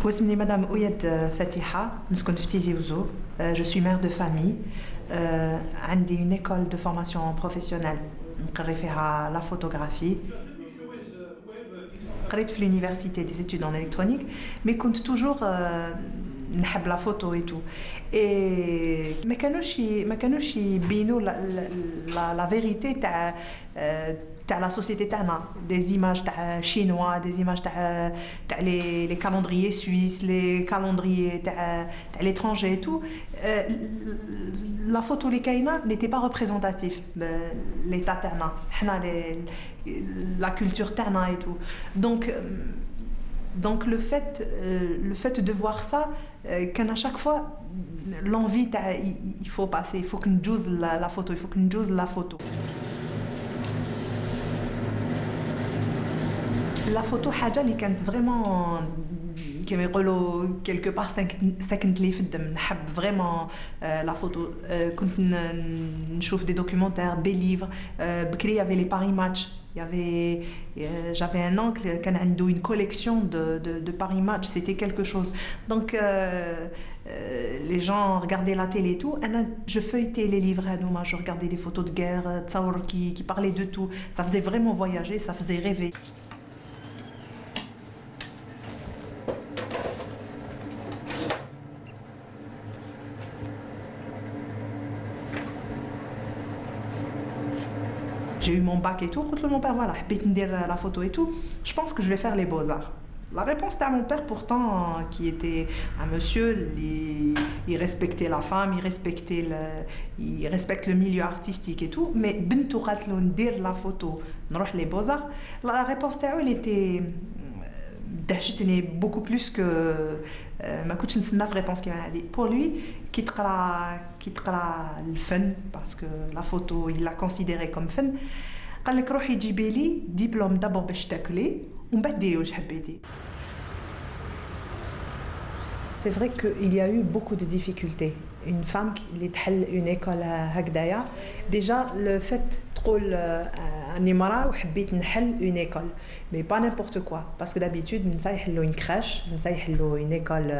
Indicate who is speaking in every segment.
Speaker 1: واسمي مدام أويد فاتحة نسكن في تيزي وزو. Je suis mère de famille. عندي une école de formation professionnelle نقري فيها la photographie. قريت في l'université des études en électronique mais كنت toujours نحب لا فوتو اي تو اي ما كانوش يبينوا لا فيريتي تاع لا سوسيتي تاعنا دي زيماج تاع شينوا دي زيماج تاع لي كالندريي سويس لي كالندريي تاع ليترانجي اي تو لا فوتو اللي كاينه نيتي با ريبريزونتاتيف ليتا تاعنا حنا لا كولتور تاعنا اي تو Donc le fait de voir ça, qu'à chaque fois l'envie, il faut passer, il faut que nous la photo, il faut que nous la photo. La photo, حاجة اللي كانت vraiment كما يقولوا quelque part سكنت لي في الدم. نحب vraiment la photo. كنت نشوف des documentaires, des livres. بكري y avait les Paris Match. J'avais un oncle qui avait une collection de Paris Match, c'était quelque chose. Donc les gens regardaient la télé et tout. Je feuilletais les livres, je regardais des photos de guerre, qui parlaient de tout. Ça faisait vraiment voyager, ça faisait rêver. J'ai eu mon bac et tout. Mon père, voilà, la photo et tout. Je pense que je vais faire les beaux-arts. La réponse à mon père, pourtant, qui était un monsieur, il respectait la femme, il respecte le milieu artistique et tout. Mais bintou qatlou ndir la photo, nroh les beaux-arts. La réponse à elle était دهشتني beaucoup plus que ما كنتش نستنى في réponse كيما هذه. Pour lui, كي تقرا الفن parce que la photo il l'a considéré comme فن. قال لك روحي جيبي لي دبلوم دابور باش تاكلي ومن بعد ديري واش حبيتي. C'est vrai qu'il y a eu beaucoup de difficultés. Une femme qui تحل une école هكذايا déjà le fait تقول اني مرأة وحبيت نحل une école mais pas n'importe quoi parce que d'habitude النساء يحلوا une crèche النساء يحلوا une école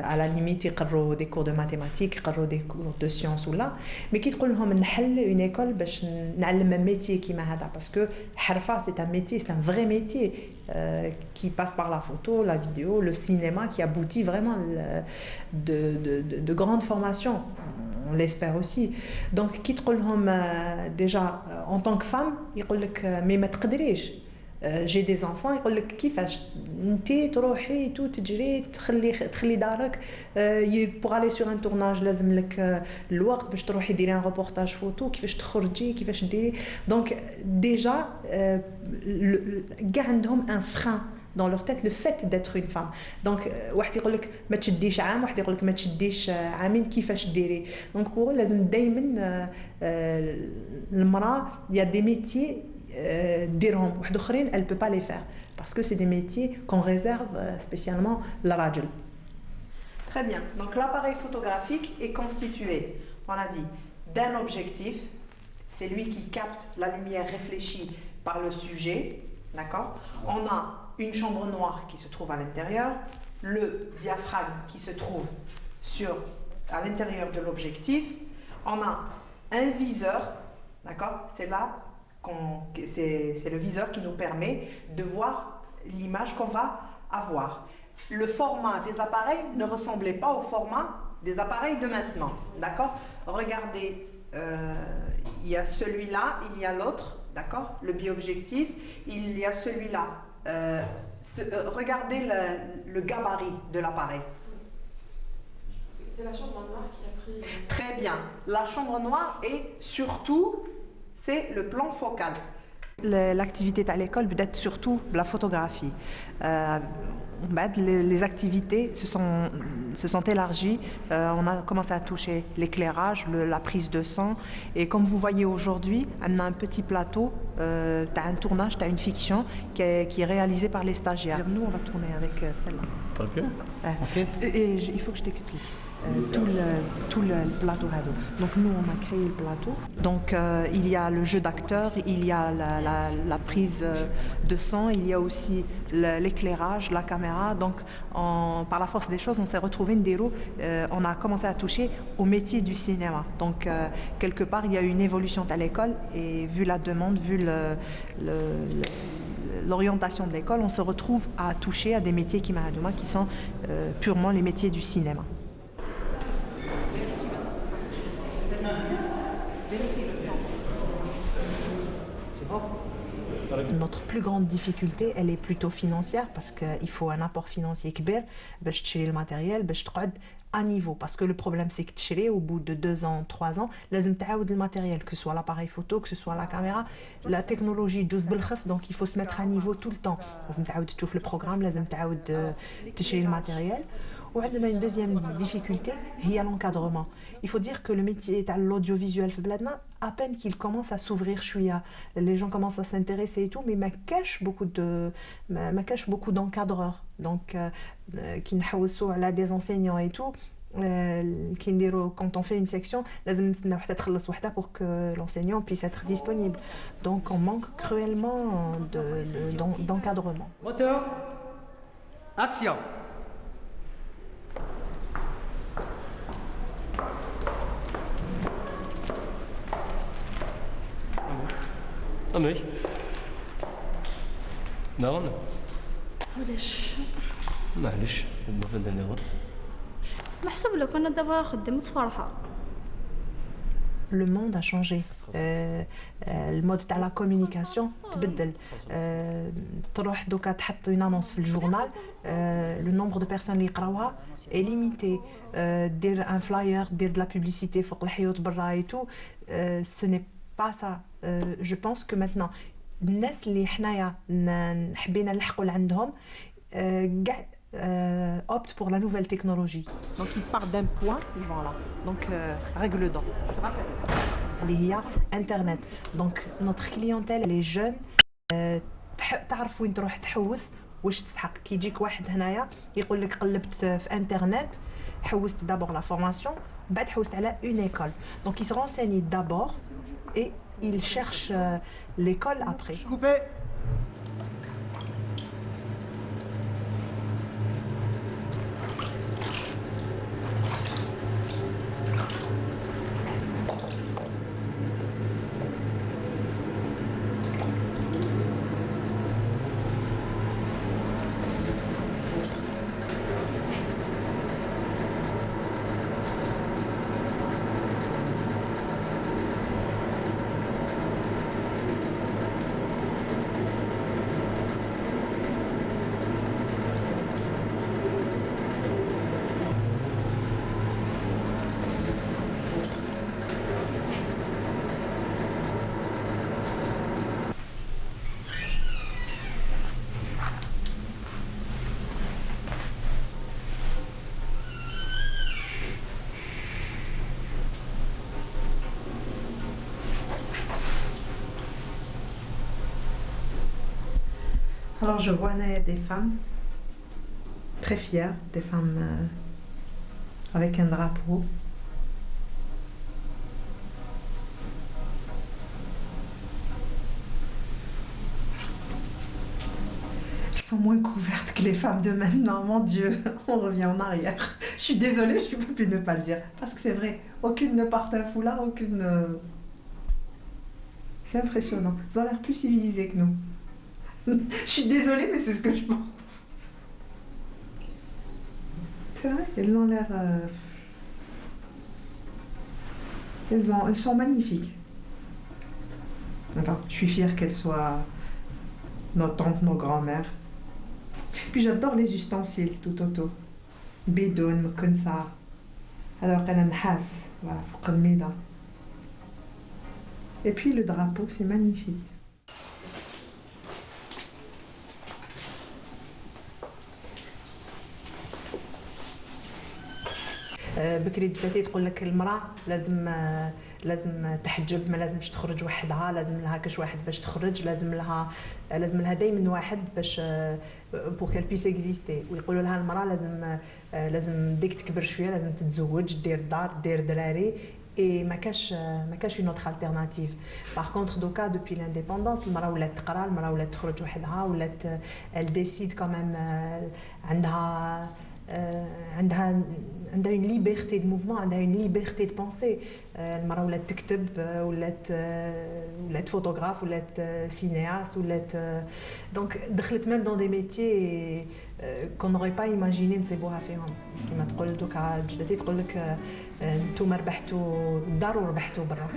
Speaker 1: à la limite يقروا des cours de mathématiques يقروا des cours de sciences ولا mais كي تقول لهم نحل une école باش نعلم métier كيما هذا parce que حرفة c'est un métier c'est un vrai métier qui passe par la photo la vidéo le cinéma qui aboutit vraiment de grandes formations on l'espère aussi donc كي تقول لهم déjà en tant que femme يقول لك mais ما تقدريش j'ai des enfants يقول لك كيفاش انتي تروحي تو تجري تخلي دارك pour aller sur un tournage لازم لك الوقت باش تروحي ديري un reportage photo كيفاش تخرجي كيفاش ديري donc déjà كاع عندهم un frein dans leur tête le fait d'être une femme donc واحد يقول لك ما تشديش عام واحد يقول لك ما تشديش عامين كيفاش ديري donc pour eux لازم دائما المراه il y a des métiers ديرهم واحد اخرين elle peut pas les faire parce que c'est des métiers qu'on réserve spécialement للراجل. Très bien. Donc l'appareil photographique est constitué, on a dit, d'un objectif, c'est lui qui capte la lumière réfléchie par le sujet, d'accord? On a une chambre noire qui se trouve à l'intérieur, le diaphragme qui se trouve à l'intérieur de l'objectif, on a un viseur, d'accord? C'est là c'est le viseur qui nous permet de voir l'image qu'on va avoir. Le format des appareils ne ressemblait pas au format des appareils de maintenant, d'accord? Regardez, il y a celui-là, il y a l'autre, d'accord? Le biobjectif, il y a celui-là. Regardez le gabarit de l'appareil.
Speaker 2: C'est la chambre noire qui a pris...
Speaker 1: Très bien. La chambre noire et surtout, c'est le plan focal. L'activité à l'école peut être surtout la photographie. Les activités se sont élargies. On a commencé à toucher l'éclairage, la prise de son. Et comme vous voyez aujourd'hui, on a un petit plateau, un tournage, une fiction qui est réalisée par les stagiaires. Nous, on va tourner avec celle-là.
Speaker 3: Ok.
Speaker 1: Et il faut que je t'explique. tout le plateau Hado. Donc nous, on a créé le plateau. Donc il y a le jeu d'acteur, il y a la prise de son, il y a aussi l'éclairage, la caméra. Donc par la force des choses, on s'est retrouvé on a commencé à toucher au métier du cinéma. Donc quelque part, il y a eu une évolution à l'école et vu la demande, vu l'orientation de l'école, on se retrouve à toucher à des métiers qui sont purement les métiers du cinéma. Notre plus grande difficulté, elle est plutôt financière parce qu'il faut un apport financier كبير باش تشري الماتيريال باش تقعد à niveau. Parce que le problème, c'est que تشري au bout de 2 ans, 3 ans, لازم تعاود le matériel, que ce soit l'appareil photo, que ce soit la caméra. La technologie تجوز بالخف, donc il faut se mettre à niveau tout le temps. لازم تعاود تشوف le programme, لازم تعاود تشري le matériel. وعندنا une deuxième difficulté, هي l'encadrement. Il faut dire que le métier de l'audiovisuel في بلادنا, à peine qu'il commence à s'ouvrir شوية, les gens commencent à s'intéresser et tout, mais ما cache beaucoup d'encadreurs. Donc qui نحوسوا على des enseignants et tout. Quand on fait une section, لازم نستناو حتى تخلص وحده pour que l'enseignant puisse être disponible. Donc on manque cruellement d'encadrement.
Speaker 3: Moteur, action.
Speaker 4: أمي نعم معليش ما فهمتني غير
Speaker 5: محسوب لو كنا دابا خدمت فرحة.
Speaker 1: Le monde a changé. Le mode de la communication تبدل. تروح دوكا تحط une annonce في الجورنال, le nombre de personnes اللي يقراوها est limité. دير un flyer, دير de la publicité فوق الحيوط برا et tout. Ce n'est pas ça. Je pense que maintenant الناس اللي حنايا حبينا نلحقوا لعندهم كاع optent pour la nouvelle technologie. Donc ils partent d'un point et voilà. Donc règle d'or. اللي هي internet. Donc notre clientèle les jeunes تعرف وين تروح تحوس واش تستحق. كي يجيك واحد هنايا يقول لك قلبت في انترنت, حوست d'abord la formation, بعد حوست على une école. Donc il se renseigne d'abord et il cherche l'école après.
Speaker 3: Coupé.
Speaker 1: Alors je vois des femmes très fières, des femmes avec un drapeau. Elles sont moins couvertes que les femmes de maintenant, mon Dieu, on revient en arrière. Je suis désolée, je ne peux plus ne pas le dire, parce que c'est vrai, aucune ne porte un foulard, aucune... C'est impressionnant, elles ont l'air plus civilisées que nous. Je suis désolée, mais c'est ce que je pense. C'est vrai, elles ont l'air... Elles sont magnifiques. Enfin, je suis fière qu'elles soient nos tantes, nos grands-mères. Puis j'adore les ustensiles tout autour. Bidoun, mkonsa. Alors, elle a une has. Voilà, faut qu'on. Et puis le drapeau, c'est magnifique. بكري جدتي تقول لك المراه لازم تحجب، ما لازمش تخرج وحدها، لازم لها كاش واحد باش تخرج، لازم لها دائما واحد باش بور كال بيس اكزيستي. ويقولوا لها المراه لازم ديك تكبر شويه لازم تتزوج، دير دار، دير دراري. Et ما كاش une autre alternative. Par contre دوكا depuis l'indépendance المراه ولات تقرا، المراه ولات تخرج وحدها، ولات elle décide quand même عندها une liberté de mouvement، عندها une liberté de pensée. المراه ولات تكتب، ولات فوتوغراف، ولات cinéaste، ولات donc دخلت même dans des métiers qu'on n'aurait pas imaginé نصيبوها فيهم. كما تقول دوكا جدتي تقول لك نتوما ربحتوا الدار وربحتوا برا.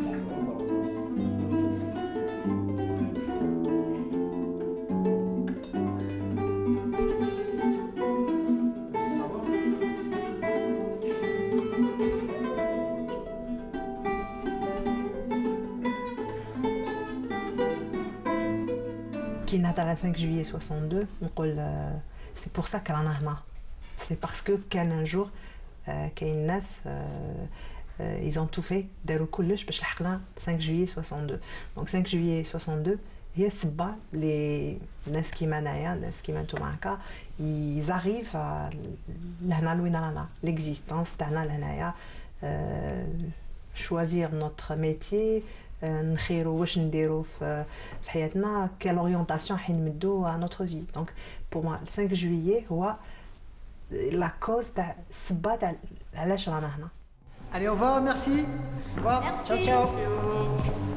Speaker 1: كي نهضر على 5 جويي 62 نقول c'est pour ça كرانا هنا. C'est parce que كان un jour كاين ناس ils ont tout fait داروا كلش باش لحقنا 5 جويي 62. Donc 5 جويي 62 هي السبه اللي ناس كيما انايا، ناس كيما نتوما هكا ils arrivent لهنا لوين رانا، l'existence تاعنا لهنايا، choisir notre métier، نخيروا واش نديروا في حياتنا، quelle orientation حنمدوا à notre vie. Donc pour moi le 5 juillet هو la cause تاع السبه تاع علاش رانا هنا.
Speaker 3: Allez, au revoir, merci. Au revoir.
Speaker 5: Merci.
Speaker 3: Ciao, ciao.